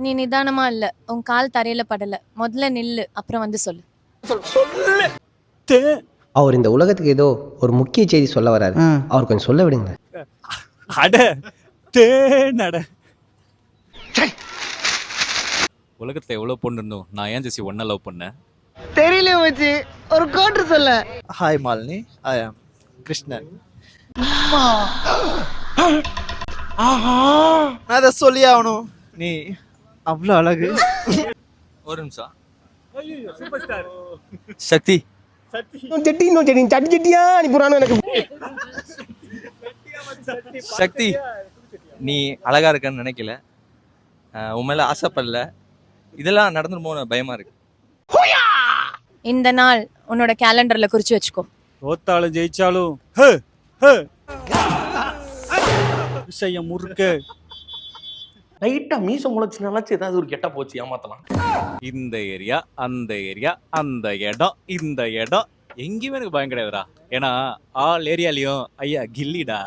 நீ நிதானமா இல்ல. உன் கால் தரையில படல. முதல்ல நில்லு, அப்புறம் வந்து சொல்லு. அவர் இந்த உலகத்துக்கு ஏதோ ஒரு முக்கிய செய்தி சொல்ல வராரு. அவர் கொஞ்சம் சொல்ல விடுங்க. அட தேனட. உலகத்துல எவ்வளவு பொண்ணு இருந்தோம், நான் ஏன் ஜெசி ஒன்ன லவ் பண்ணேன்? தெரியல மச்சி, ஒரு கோட்டு சொல்ல. ஹாய் மாலினி, ஐ ஆம் கிருஷ்ணன். நான் அதை சொல்லி ஆகணும், நீ அவ்வளோ அழகு. ஒரு நிமிஷம். சக்தி சட்டியா அனுப்புறானு எனக்கு. சக்தி, நீ அழகா இருக்கன்னு நினைக்கல, உன் மேல ஆசைப்படல. இதெல்லாம் நடந்துருமோன்னு பயமா இருக்கு. இந்த நாள் உன்னோட கேலண்டர்ல குறிச்சு வச்சுக்கோ. தோத்தாலும் ஜெயிச்சாலும் விஷயம் முறுக்க. லைட்டா மீச முளைச்சுனாலாச்சும் ஏதாவது ஒரு கெட்ட போச்சு ஏமாத்தலாம். இந்த ஏரியா, அந்த ஏரியா, அந்த இடம், இந்த இடம் எங்கேயுமே எனக்கு பயம் கிடையாதுடா. ஏன்னா ஆல் ஏரியாலையும் ஐயா கில்லிடா.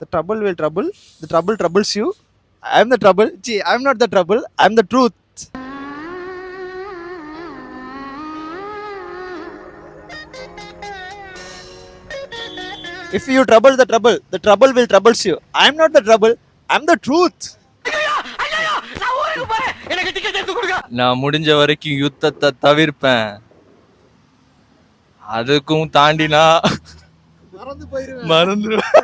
The trouble will trouble, the trouble troubles you. I am the trouble. Gee, I am not the trouble, I am the truth. If you trouble the trouble will troubles you. I am not the trouble, I am the truth. நான் முடிஞ்ச வரைக்கும் யுத்தத்தை தவிர்ப்பேன். அதுக்கும் தாண்டினா மறந்துடுவேன்.